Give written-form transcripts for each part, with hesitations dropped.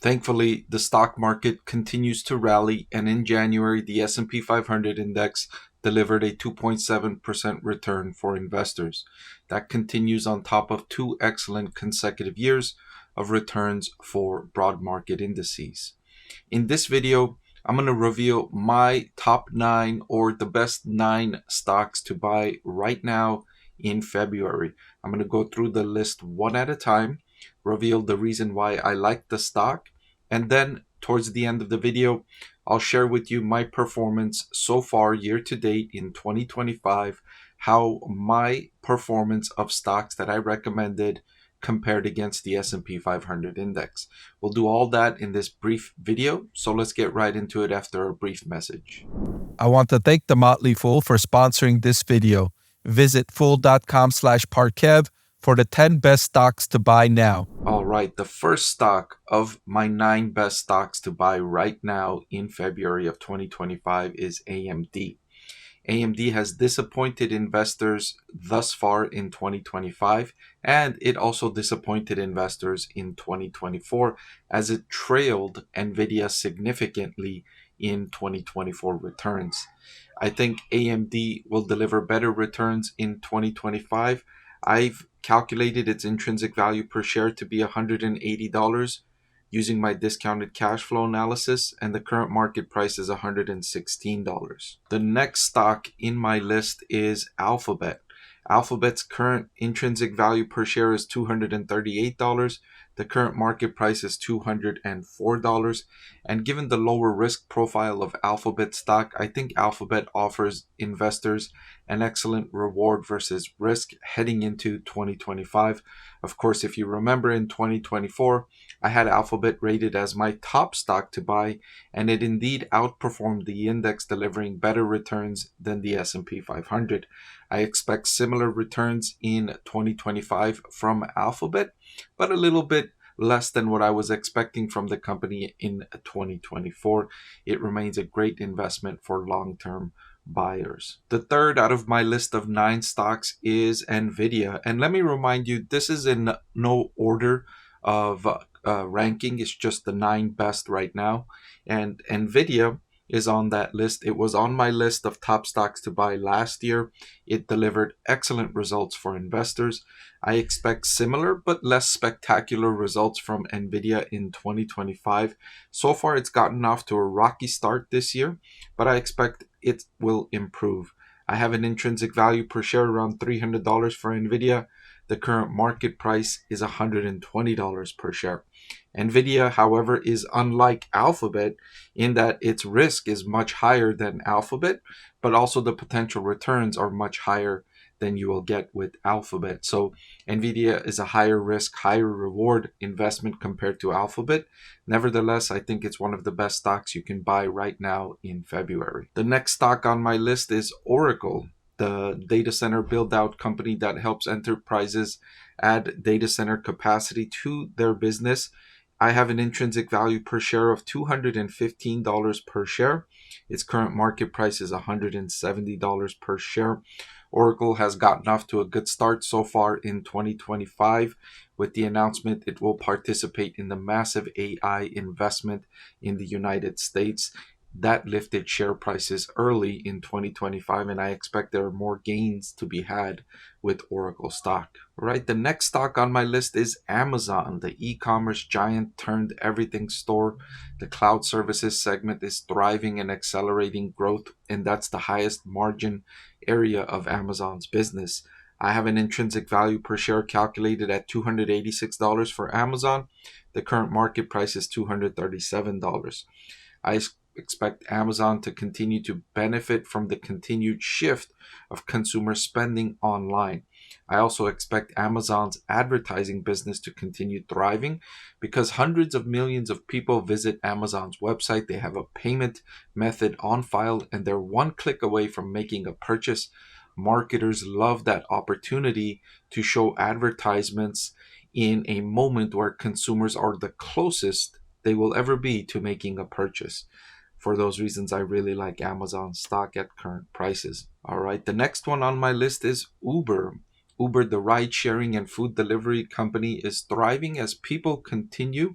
Thankfully, the stock market continues to rally, and in January, the S&P 500 index delivered a 2.7% return for investors. That continues on top of two excellent consecutive years of returns for broad market indices. In this video, I'm going to reveal my top 9 or the best 9 stocks to buy right now in February. I'm going to go through the list one at a time, reveal the reason why I like the stock, and then towards the end of the video, I'll share with you my performance so far year to date in 2025, how my performance of stocks that I recommended compared against the S&P 500 index. We'll do all that in this brief video, so let's get right into it after a brief message. I want to thank The Motley Fool for sponsoring this video. Visit fool.com/Parkev for the 10 best stocks to buy now. All right, the first stock of my 9 best stocks to buy right now in February of 2025 is AMD. AMD has disappointed investors thus far in 2025, and it also disappointed investors in 2024 as it trailed NVIDIA significantly in 2024 returns. I think AMD will deliver better returns in 2025. I've calculated its intrinsic value per share to be $180 using my discounted cash flow analysis, and the current market price is $116. The next stock in my list is Alphabet. Alphabet's current intrinsic value per share is $238. The current market price is $204. And given the lower risk profile of Alphabet stock, I think Alphabet offers investors an excellent reward versus risk heading into 2025. Of course, if you remember in 2024, I had Alphabet rated as my top stock to buy, and it indeed outperformed the index, delivering better returns than the S&P 500. I expect similar returns in 2025 from Alphabet, but a little bit less than what I was expecting from the company in 2024. It remains a great investment for long-term buyers. The third out of my list of 9 stocks is NVIDIA. And let me remind you, this is in no order of ranking. It's just the 9 best right now. And NVIDIA is on that list. It was on my list of top stocks to buy last year. It delivered excellent results for investors. I expect similar but less spectacular results from NVIDIA in 2025. So far, it's gotten off to a rocky start this year, but I expect it will improve. I have an intrinsic value per share around $300 for NVIDIA. The current market price is $120 per share. NVIDIA, however, is unlike Alphabet in that its risk is much higher than Alphabet, but also the potential returns are much higher than you will get with Alphabet. So NVIDIA is a higher risk, higher reward investment compared to Alphabet. Nevertheless, I think it's one of the best stocks you can buy right now in February. The next stock on my list is Oracle, the data center build-out company that helps enterprises add data center capacity to their business. I have an intrinsic value per share of $215 per share. Its current market price is $170 per share. Oracle has gotten off to a good start so far in 2025 with the announcement it will participate in the massive AI investment in the United States. That lifted share prices early in 2025, and I expect there are more gains to be had with Oracle stock. Right, the next stock on my list is Amazon, the e-commerce giant turned everything store. The cloud services segment is thriving and accelerating growth, and that's the highest margin area of Amazon's business. I have an intrinsic value per share calculated at $286 for Amazon. The current market price is $237. I expect Amazon to continue to benefit from the continued shift of consumer spending online. I also expect Amazon's advertising business to continue thriving because hundreds of millions of people visit Amazon's website. They have a payment method on file and they're one click away from making a purchase. Marketers love that opportunity to show advertisements in a moment where consumers are the closest they will ever be to making a purchase. For those reasons, I really like Amazon stock at current prices. All right, the next one on my list is Uber. Uber, the ride-sharing and food delivery company, is thriving as people continue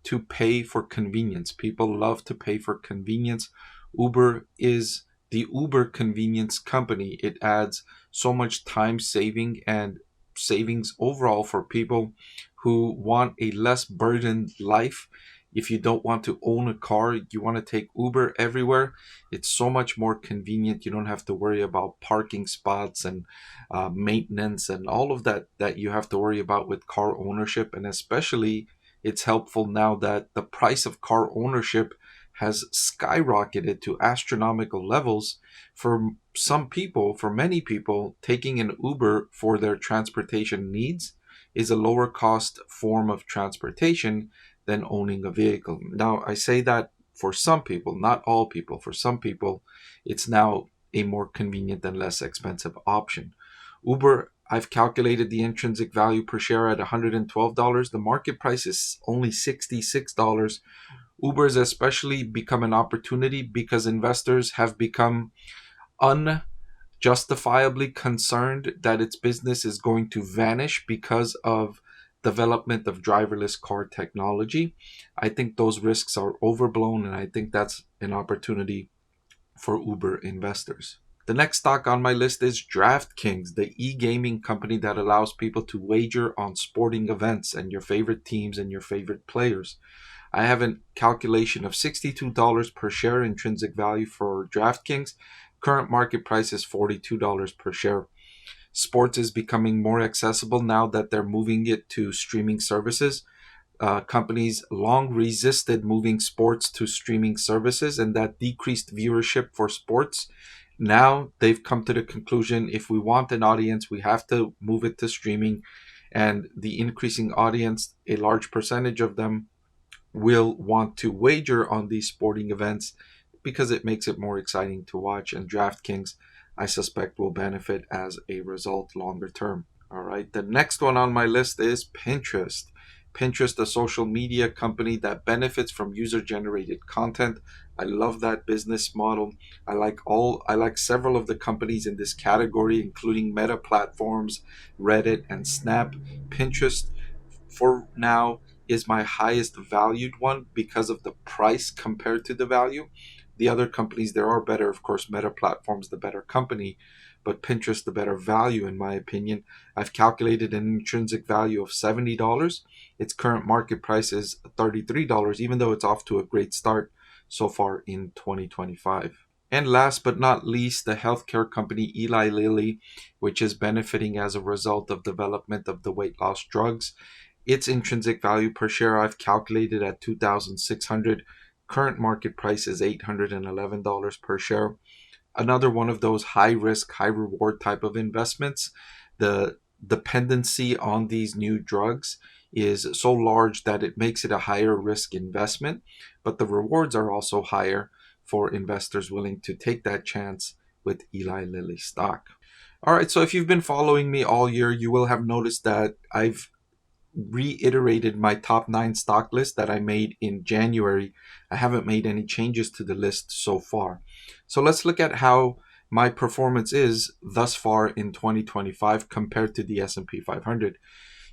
to pay for convenience. People love to pay for convenience. Uber is the Uber convenience company. It adds so much time saving and savings overall for people who want a less burdened life. If you don't want to own a car, you want to take Uber everywhere, it's so much more convenient. You don't have to worry about parking spots and maintenance and all of that you have to worry about with car ownership. And especially, it's helpful now that the price of car ownership has skyrocketed to astronomical levels. For some people, for many people, taking an Uber for their transportation needs is a lower cost form of transportation than owning a vehicle. Now, I say that for some people, not all people. For some people, it's now a more convenient and less expensive option. Uber, I've calculated the intrinsic value per share at $112. The market price is only $66. Uber has especially become an opportunity because investors have become unjustifiably concerned that its business is going to vanish because of development of driverless car technology. I think those risks are overblown, and I think that's an opportunity for Uber investors. The next stock on my list is DraftKings, the e-gaming company that allows people to wager on sporting events and your favorite teams and your favorite players. I have a calculation of $62 per share intrinsic value for DraftKings. Current market price is $42 per share. Sports is becoming more accessible now that they're moving it to streaming services. Companies long resisted moving sports to streaming services, and that decreased viewership for sports. Now they've come to the conclusion, if we want an audience, we have to move it to streaming. And the increasing audience, a large percentage of them, will want to wager on these sporting events because it makes it more exciting to watch. And DraftKings, I suspect, will benefit as a result longer term. All right. The next one on my list is Pinterest. Pinterest, a social media company that benefits from user-generated content. I love that business model. I like several of the companies in this category, including Meta Platforms, Reddit, and Snap. Pinterest, for now, is my highest valued one because of the price compared to the value. The other companies, there are better, of course. Meta Platforms, the better company, but Pinterest, the better value, in my opinion. I've calculated an intrinsic value of $70. Its current market price is $33, even though it's off to a great start so far in 2025. And last but not least, the healthcare company Eli Lilly, which is benefiting as a result of development of the weight loss drugs. Its intrinsic value per share I've calculated at $2,600. Current market price is $811 per share. Another one of those high risk, high reward type of investments. The dependency on these new drugs is so large that it makes it a higher risk investment, but the rewards are also higher for investors willing to take that chance with Eli Lilly stock. All right, so if you've been following me all year, you will have noticed that I've reiterated my top 9 stock list that I made in January. I haven't made any changes to the list so far. So let's look at how my performance is thus far in 2025 compared to the S&P 500.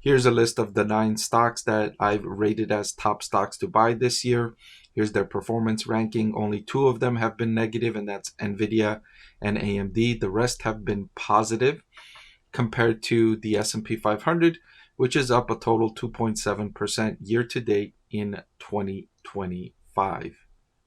Here's a list of the 9 stocks that I've rated as top stocks to buy this year. Here's their performance ranking. Only 2 of them have been negative, and that's NVDA and AMD. The rest have been positive compared to the S&P 500, which is up a total 2.7% year to date in 2025.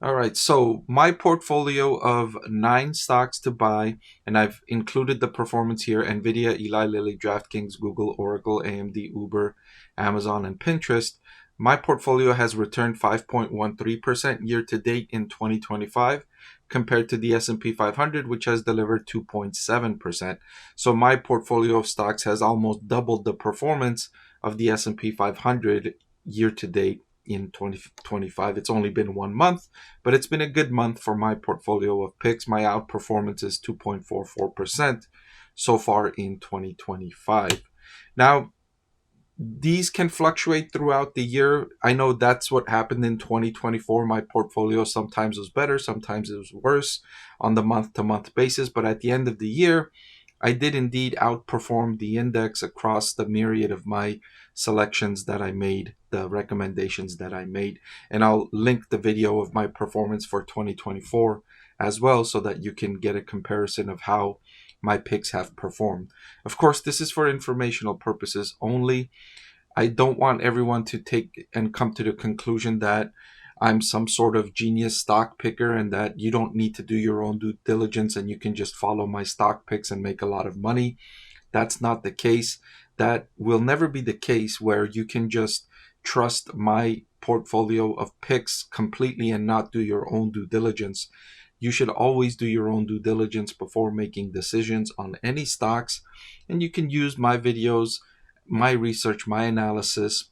All right, so my portfolio of 9 stocks to buy, and I've included the performance here: NVIDIA, Eli Lilly, DraftKings, Google, Oracle, AMD, Uber, Amazon, and Pinterest. My portfolio has returned 5.13% year to date in 2025 compared to the S&P 500, which has delivered 2.7%. So my portfolio of stocks has almost doubled the performance of the S&P 500 year to date in 2025. It's only been 1 month, but it's been a good month for my portfolio of picks. My outperformance is 2.44% so far in 2025. Now, these can fluctuate throughout the year. I know that's what happened in 2024. My portfolio sometimes was better, sometimes it was worse on the month-to-month basis. But at the end of the year, I did indeed outperform the index across the myriad of my selections that I made the recommendations that I made. And I'll link the video of my performance for 2024 as well, so that you can get a comparison of how my picks have performed. Of course, this is for informational purposes only. I don't want everyone to take and come to the conclusion that I'm some sort of genius stock picker and that you don't need to do your own due diligence and you can just follow my stock picks and make a lot of money. That's not the case. That will never be the case where you can just trust my portfolio of picks completely and not do your own due diligence. You should always do your own due diligence before making decisions on any stocks. And you can use my videos, my research, my analysis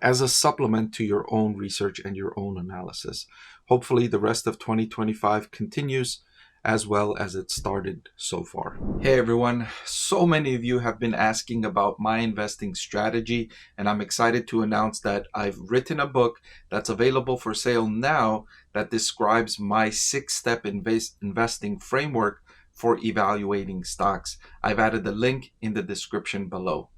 as a supplement to your own research and your own analysis. Hopefully, the rest of 2025 continues as well as it started so far. Hey everyone, so many of you have been asking about my investing strategy, and I'm excited to announce that I've written a book that's available for sale now that describes my 6-step investing framework for evaluating stocks. I've added the link in the description below.